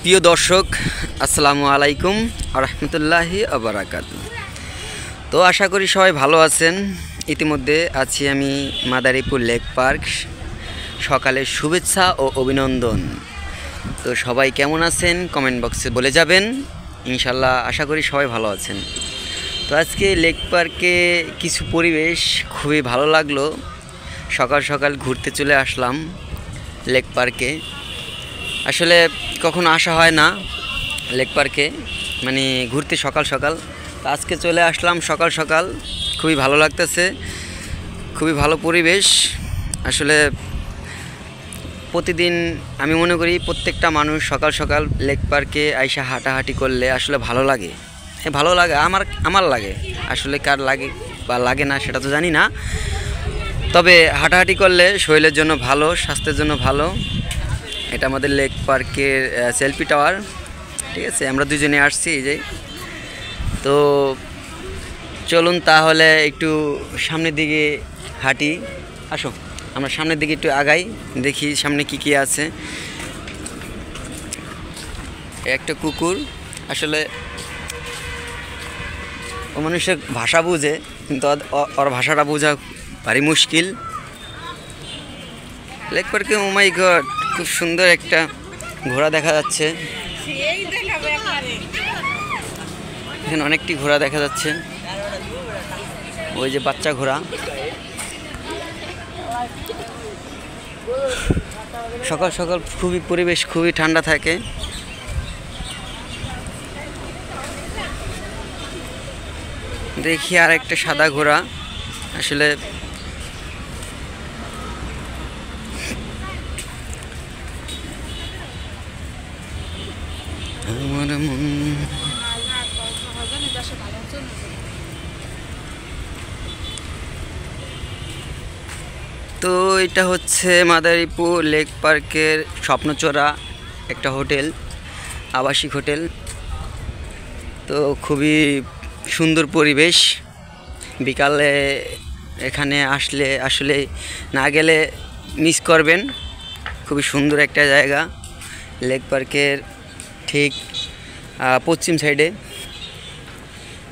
প্রিয় দর্শক, আসসালামু আলাইকুম ওয়া রাহমাতুল্লাহি ওয়া বারাকাতুহু। তো আশা করি সবাই ভালো আছেন। ইতিমধ্যে আছি আমি মাদারীপুর লেক পার্ক। সকালের শুভেচ্ছা ও অভিনন্দন। তো সবাই কেমন আছেন কমেন্ট বক্সে বলে যাবেন। ইনশাল্লাহ আশা করি সবাই ভালো আছেন। তো আজকে লেক পার্কে কিছু পরিবেশ খুবই ভালো লাগলো। সকাল সকাল ঘুরতে চলে আসলাম লেক পার্কে। আসলে কখনো আসা হয় না লেক পার্কে, মানে ঘুরতে সকাল সকাল। তো আজকে চলে আসলাম সকাল সকাল, খুবই ভালো লাগতেছে, খুবই ভালো পরিবেশ। আসলে প্রতিদিন আমি মনে করি প্রত্যেকটা মানুষ সকাল সকাল লেক পার্কে আইসা হাঁটাহাঁটি করলে আসলে ভালো লাগে। ভালো লাগে, আমার লাগে। আসলে কার লাগে বা লাগে না সেটা তো জানি না, তবে হাঁটাহাঁটি করলে শরীরের জন্য ভালো, স্বাস্থ্যের জন্য ভালো। এটা আমাদের লেক পার্কের সেলফি টাওয়ার, ঠিক আছে। আমরা দুজনে আসছি এই যে। তো চলুন তাহলে একটু সামনের দিকে হাঁটি। আসো আমরা সামনের দিকে একটু আগাই, দেখি সামনে কি কি আছে। একটা কুকুর, আসলে ও মানুষের ভাষা বুঝে, কিন্তু ওর ভাষাটা বোঝা ভারী মুশকিল। লেক পার্কে ও মাই গড, খুব সুন্দর একটা ঘোড়া দেখা যাচ্ছে। এখানে অনেকটি ঘোড়া দেখা যাচ্ছে, ওই যে বাচ্চা ঘোড়া। সকাল সকাল খুবই পরিবেশ খুবই ঠান্ডা থাকে। দেখি আর একটা সাদা ঘোড়া। আসলে আমার মন তো এটা হচ্ছে মাদারীপুর লেক পার্কের স্বপ্নচোরা একটা হোটেল, আবাসিক হোটেল। তো খুবই সুন্দর পরিবেশ। বিকালে এখানে আসলে আসলে না গেলে মিস করবেন। খুবই সুন্দর একটা জায়গা লেক পার্কের ঠিক পশ্চিম সাইডে,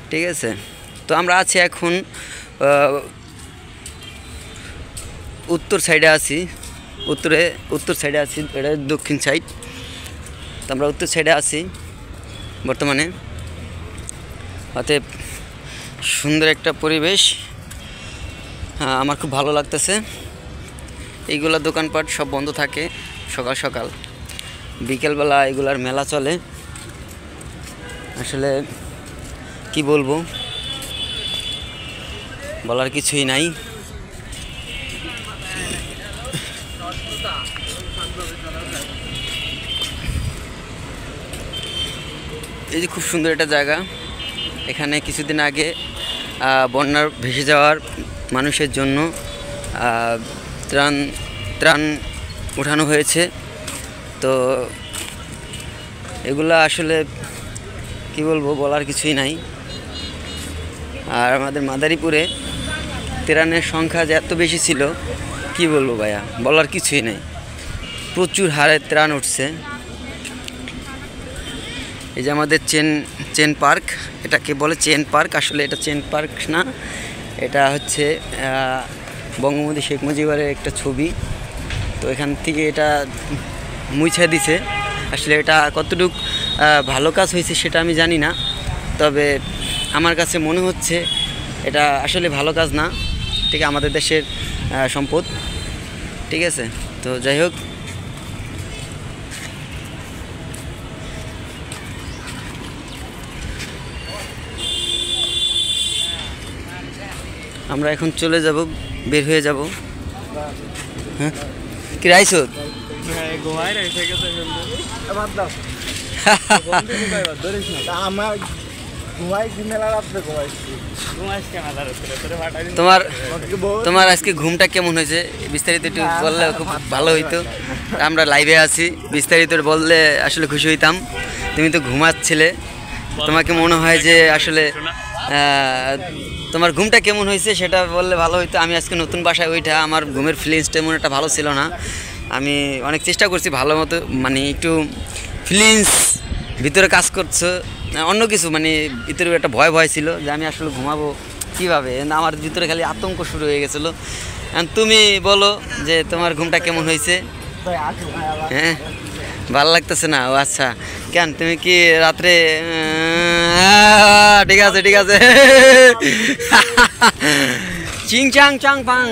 ঠিক আছে। তো আমরা আছি এখন উত্তর সাইডে আছি, উত্তর সাইডে আছি, এটা দক্ষিণ সাইড। তো আমরা উত্তর সাইডে আছি বর্তমানে। অতএব সুন্দর একটা পরিবেশ, আমার খুব ভালো লাগতেছে। এইগুলা দোকানপাট সব বন্ধ থাকে সকাল সকাল, বিকেলবেলা এগুলার মেলা চলে। আসলে কি বলবো, বলার কিছুই নাই। এই যে খুব সুন্দর একটা জায়গা। এখানে কিছুদিন আগে বন্যার ভেসে যাওয়ার মানুষের জন্য ত্রাণ উঠানো হয়েছে। তো এগুলা আসলে কি বলবো, বলার কিছুই নাই। আর আমাদের মাদারীপুরে ত্রাণের সংখ্যা যে এত বেশি ছিল, কি বলবো ভাইয়া, বলার কিছুই নেই। প্রচুর হারে ত্রাণ উঠছে। এই যে আমাদের চেন পার্ক, এটাকে বলে চেন পার্ক। আসলে এটা চেন পার্ক না, এটা হচ্ছে বঙ্গবন্ধু শেখ মুজিবের একটা ছবি। তো এখান থেকে এটা মুছে দিছে। আসলে এটা কতটুকু ভালো কাজ হয়েছে সেটা আমি জানি না, তবে আমার কাছে মনে হচ্ছে এটা আসলে ভালো কাজ না, ঠিক আমাদের দেশের সম্পদ, ঠিক আছে। তো যাই হোক, আমরা এখন চলে যাব, বের হয়ে যাব। হ্যাঁ কি রাইছো? তোমার আজকে ঘুমটা কেমন হয়েছে বিস্তারিত একটু বললে খুব ভালো হইতো। আমরা লাইভে আছি, বিস্তারিত বললে আসলে খুশি হইতাম। তুমি তো ঘুমাচ্ছিলে, তোমাকে মনে হয় যে আসলে তোমার ঘুমটা কেমন হয়েছে সেটা বললে ভালো হইতো। আমি আজকে নতুন বাসায় ওইটা আমার ঘুমের ফিলিংসটা তেমন একটা ভালো ছিল না। আমি অনেক চেষ্টা করছি ভালো মতো, মানে একটু ফিলিংস ভিতরে কাজ করছে অন্য কিছু, মানে ভিতরে একটা ভয় ভয় ছিল যে আমি আসলে ঘুমাবো কীভাবে, আমার ভিতরে খালি আতঙ্ক শুরু হয়ে গেছিলো। তুমি বলো যে তোমার ঘুমটা কেমন হয়েছে? হ্যাঁ, ভালো লাগতেছে না? ও আচ্ছা, কেন তুমি কি রাত্রে ঠিক আছে ঠিক আছে চিং চাং চাং পাং।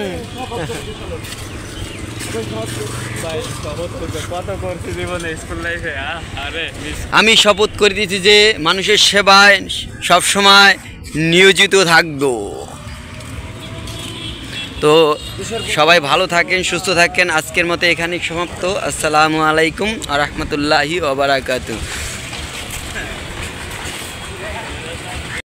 আমি শপথ করে দিয়েছি যে মানুষের সেবায় সবসময় নিয়োজিত থাকবো। তো সবাই ভালো থাকেন, সুস্থ থাকেন। আজকের মতো এখানেই সমাপ্ত। আসসালামু আলাইকুম ওয়া রাহমাতুল্লাহি ওয়া বারাকাতুহু।